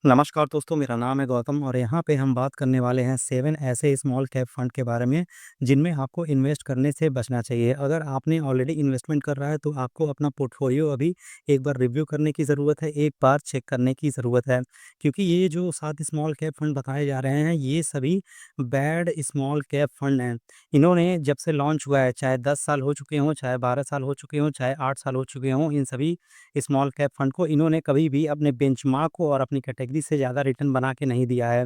नमस्कार दोस्तों, मेरा नाम है गौतम और यहाँ पे हम बात करने वाले हैं 7 ऐसे स्मॉल कैप फंड के बारे में, जिनमें आपको इन्वेस्ट करने से बचना चाहिए। अगर आपने ऑलरेडी इन्वेस्टमेंट कर रहा है, तो आपको अपना पोर्टफोलियो अभी एक बार रिव्यू करने की ज़रूरत है, एक बार चेक करने की ज़रूरत है। क्योंकि ये जो 7 स्मॉल कैप फंड बताए जा रहे हैं, ये सभी बैड स्मॉल कैप फंड हैं। इन्होंने जब से लॉन्च हुआ है, चाहे 10 साल हो चुके हों, चाहे 12 साल हो चुके हों, चाहे 8 साल हो चुके हों, इन सभी स्मॉल कैप फंड को इन्होंने कभी भी अपने बेंचमार्क को और अपनी कैटेगरी से ज़्यादा रिटर्न बना के नहीं दिया है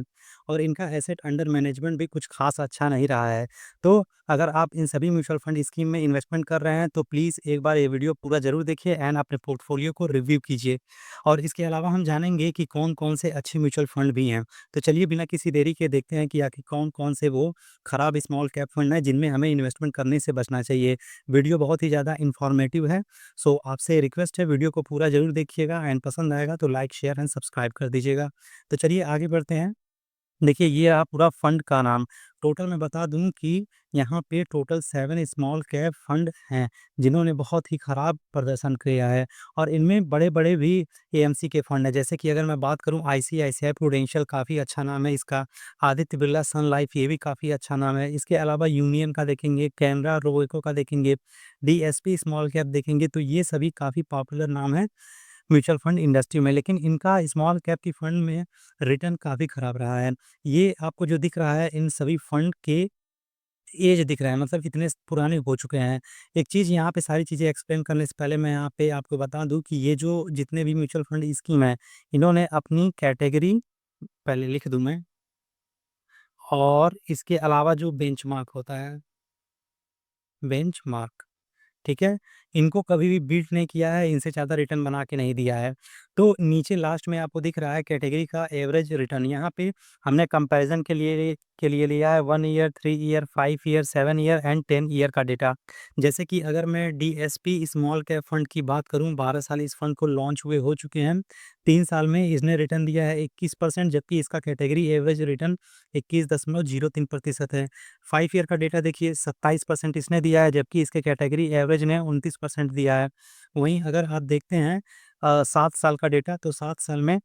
और इनका एसेट अंडर मैनेजमेंट भी कुछ खास अच्छा नहीं रहा है। तो अगर आप इन सभी म्यूचुअल फंड स्कीम में इन्वेस्टमेंट कर रहे हैं, तो प्लीज़ एक बार ये वीडियो पूरा ज़रूर देखिए एंड अपने पोर्टफोलियो को रिव्यू कीजिए। और इसके अलावा हम जानेंगे कि कौन-कौन से अच्छे म्यूचुअल फंड भी हैं। तो चलिए बिना किसी देरी के देखते हैं कि आखिर कौन-कौन से वो खराब स्मॉल कैप फंड हैं, जिनमें हमें इन्वेस्टमेंट करने से बचना चाहिए। वीडियो बहुत ही ज़्यादा इन्फॉर्मेटिव है। सो आपसे रिक्वेस्ट है, वीडियो को पूरा ज़रूर देखिएगा एंड पसंद आएगा तो लाइक, शेयर एंड सब्सक्राइब कर दीजिएगा। तो चलिए आगे बढ़ते हैं। देखिए, ये रहा पूरा फंड का नाम। टोटल मैं बता दूँ कि यहाँ पे टोटल 7 स्मॉल कैप फंड हैं, जिन्होंने बहुत ही खराब प्रदर्शन किया है और इनमें बड़े-बड़े भी एएमसी के फंड हैं। जैसे कि अगर मैं बात करूँ, आईसीआईसीआई प्रूडेंशियल काफ़ी अच्छा नाम है इसका, आदित्य बिरला सन लाइफ ये भी काफ़ी अच्छा नाम है। इसके अलावा यूनियन का देखेंगे, कैनरा रोबेको का देखेंगे, डीएसपी स्मॉल कैप देखेंगे, तो ये सभी काफ़ी पॉपुलर नाम हैं म्यूचुअल फंड इंडस्ट्री में। लेकिन इनका स्मॉल कैप की फंड में रिटर्न काफ़ी खराब रहा है। ये आपको जो दिख रहा है, इन सभी फंड के एज दिख रहा है, मतलब इतने पुराने हो चुके हैं। एक चीज़ यहाँ पे, सारी चीज़ें एक्सप्लेन करने से पहले मैं यहाँ पे आपको बता दूँ कि ये जो जितने भी म्यूचुअल फंड स्कीम है, इन्होंने अपनी कैटेगरी पहले लिख दूँ मैं, और इसके अलावा जो बेंचमार्क होता है, बेंचमार्क, ठीक है? इनको कभी भी बीट नहीं किया है, इनसे ज़्यादा रिटर्न बना के नहीं दिया है। तो नीचे लास्ट में आपको दिख रहा है कैटेगरी का एवरेज रिटर्न। यहाँ पे हमने कंपैरिज़न के लिए लिया है 1 year, 3 year, 5 year, 7 year and 10 year का डेटा। जैसे कि अगर मैं डीएसपी स्मॉल कैप फंड की बात करूँ, 12 साल इस फंड को लॉन्च हुए हो चुके हैं। 3 साल में इसने रिटर्न दिया है 21%, जबकि इसका कैटेगरी एवरेज रिटर्न 21.03% है। 5 ईयर का डेटा देखिए, 27% इसने दिया है, जबकि इसके कैटेगरी एवरेज ने 29% दिया है। वहीं अगर आप देखते हैं 7 साल का डेटा, तो 7 साल में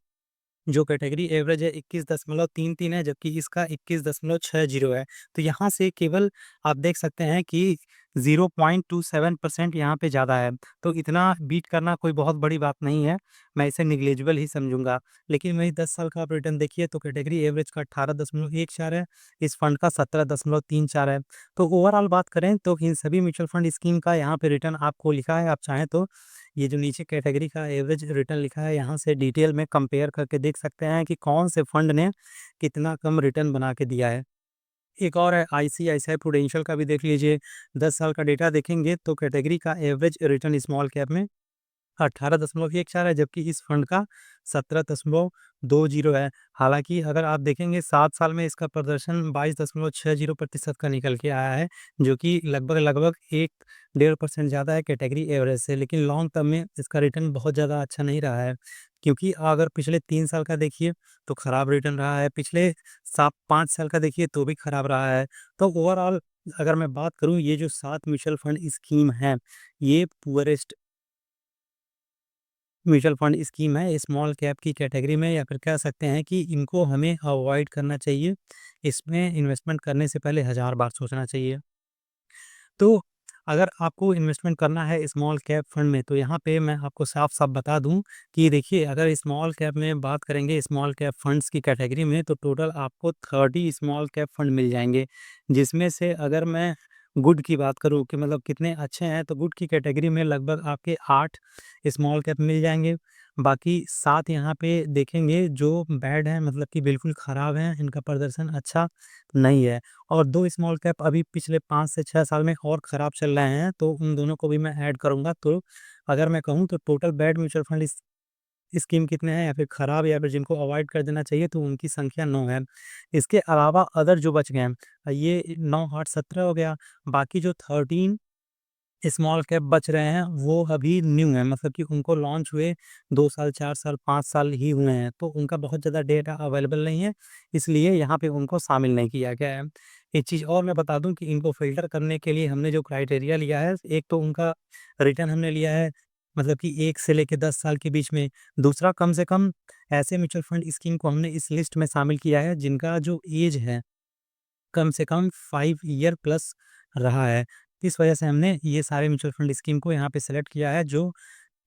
जो कैटेगरी एवरेज है 21.33 है, जबकि इसका 21.60 है। तो यहाँ से केवल आप देख सकते हैं कि 0.27% यहाँ पे ज़्यादा है। तो इतना बीट करना कोई बहुत बड़ी बात नहीं है, मैं इसे नेग्लिजिबल ही समझूँगा। लेकिन वही 10 साल का आप रिटर्न देखिए, तो कैटेगरी एवरेज का 18.14 है, इस फंड का 17.34 है। तो ओवरऑल बात करें तो इन सभी म्यूचुअल फंड स्कीम का यहाँ पे रिटर्न आपको लिखा है, आप चाहें तो ये जो नीचे कैटेगरी का एवरेज रिटर्न लिखा है, यहाँ से डिटेल में कंपेयर करके देख सकते हैं कि कौन से फंड ने कितना कम रिटर्न बना के दिया है। एक और है आईसीआईसीआई प्रूडेंशियल का भी देख लीजिए। 10 साल का डेटा देखेंगे तो कैटेगरी का एवरेज रिटर्न स्मॉल कैप में 18.14 है, जबकि इस फंड का 17.20 है। हालाँकि अगर आप देखेंगे, 7 साल में इसका प्रदर्शन 22.60% का निकल के आया है, जो कि लगभग-लगभग 1 डेढ़ % ज़्यादा है कैटेगरी एवरेज से। लेकिन लॉन्ग टर्म में इसका रिटर्न बहुत ज़्यादा अच्छा नहीं रहा है, क्योंकि अगर पिछले 3 साल का देखिए तो खराब रिटर्न रहा है, पिछले 5 साल का देखिए तो भी खराब रहा है। तो ओवरऑल अगर मैं बात करूँ, ये जो 7 म्यूचुअल फंड स्कीम हैं, ये पुअरेस्ट म्यूचुअल फंड स्कीम है स्मॉल कैप की कैटेगरी में, या फिर कह सकते हैं कि इनको हमें अवॉइड करना चाहिए। इसमें इन्वेस्टमेंट करने से पहले हज़ार बार सोचना चाहिए। तो अगर आपको इन्वेस्टमेंट करना है स्मॉल कैप फंड में, तो यहाँ पे मैं आपको साफ-साफ बता दूँ कि देखिए, अगर स्मॉल कैप में बात करेंगे, स्मॉल कैप फंड्स की कैटेगरी में, तो टोटल आपको 30 स्मॉल कैप फंड मिल जाएँगे। जिसमें से अगर मैं गुड की बात करूँ कि मतलब कितने अच्छे हैं, तो गुड की कैटेगरी में लगभग आपके 8 स्मॉल कैप मिल जाएँगे। बाकी 7 यहाँ पे देखेंगे जो बैड हैं, मतलब कि बिल्कुल ख़राब हैं, इनका प्रदर्शन अच्छा नहीं है। और 2 स्मॉल कैप अभी पिछले 5 से 6 साल में और ख़राब चल रहे हैं, तो उन दोनों को भी मैं ऐड करूँगा। तो अगर मैं कहूँ, तो total bad mutual fund scheme कितने हैं, या फिर ख़राब, या फिर जिनको अवॉइड कर देना चाहिए, तो उनकी संख्या 9 है। इसके अलावा अदर जो बच गए हैं, ये 9, 8, 17 हो गया। बाकी जो 13 स्मॉल कैप बच रहे हैं, वो अभी न्यू हैं, मतलब कि उनको लॉन्च हुए 2 साल, 4 साल, 5 साल ही हुए हैं, तो उनका बहुत ज़्यादा डेटा अवेलेबल नहीं है, इसलिए यहाँ पे उनको शामिल नहीं किया गया है। एक चीज़ और मैं बता दूँ कि इनको फ़िल्टर करने के लिए हमने जो क्राइटेरिया लिया है, एक तो उनका रिटर्न हमने लिया है मतलब कि 1 से लेके 10 साल के बीच में। दूसरा, कम से कम ऐसे म्यूचुअल फंड स्कीम को हमने इस लिस्ट में शामिल किया है जिनका जो ऐज है कम से कम 5 ईयर प्लस रहा है। इस वजह से हमने ये सारे म्यूचुअल फंड स्कीम को यहाँ पे सेलेक्ट किया है जो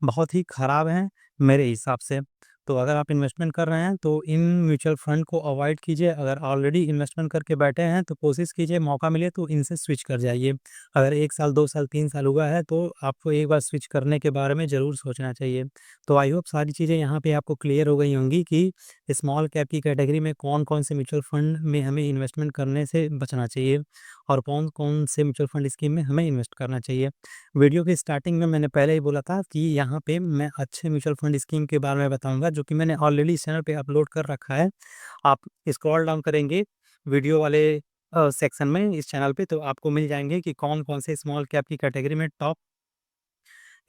बहुत ही खराब हैं मेरे हिसाब से। तो अगर आप इन्वेस्टमेंट कर रहे हैं तो इन म्यूचुअल फंड को अवॉइड कीजिए। अगर ऑलरेडी इन्वेस्टमेंट करके बैठे हैं तो कोशिश कीजिए, मौका मिले तो इनसे स्विच कर जाइए। अगर 1 साल, 2 साल, 3 साल हुआ है तो आपको एक बार स्विच करने के बारे में ज़रूर सोचना चाहिए। तो आई होप सारी चीज़ें यहाँ पे आपको क्लियर हो गई होंगी कि स्मॉल कैप की कैटेगरी में कौन-कौन से म्यूचुअल फंड में हमें इन्वेस्टमेंट करने से बचना चाहिए और कौन-कौन से म्यूचुअल फंड स्कीम में हमें इन्वेस्ट करना चाहिए। वीडियो की स्टार्टिंग में मैंने पहले ही बोला था कि यहाँ पे मैं अच्छे म्यूचुअल फंड स्कीम के बारे में बताऊँगा जो कि मैंने ऑलरेडी इस चैनल पे अपलोड कर रखा है। आप स्क्रॉल डाउन करेंगे वीडियो वाले सेक्शन में इस चैनल पे तो आपको मिल जाएँगे कि कौन-कौन से स्मॉल कैप की कैटेगरी में टॉप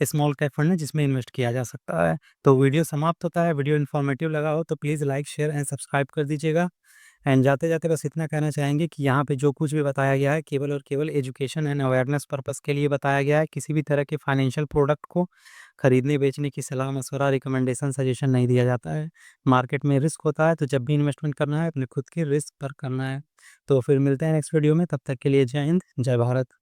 स्मॉल कैप फंड है जिसमें इन्वेस्ट किया जा सकता है। तो वीडियो समाप्त होता है, वीडियो इन्फॉर्मेटिव लगा हो तो please like, share and subscribe कर दीजिएगा। एंड जाते-जाते बस इतना कहना चाहेंगे कि यहाँ पे जो कुछ भी बताया गया है केवल और केवल एजुकेशन एंड अवेयरनेस पर्पज़ के लिए बताया गया है। किसी भी तरह के फाइनेंशियल प्रोडक्ट को खरीदने-बेचने की सलाह-मशवरा, रिकमेंडेशन, सजेशन नहीं दिया जाता है। मार्केट में रिस्क होता है तो जब भी इन्वेस्टमेंट करना है अपने खुद के रिस्क पर करना है। तो फिर मिलते हैं नेक्स्ट वीडियो में, तब तक के लिए जय हिंद, जय भारत।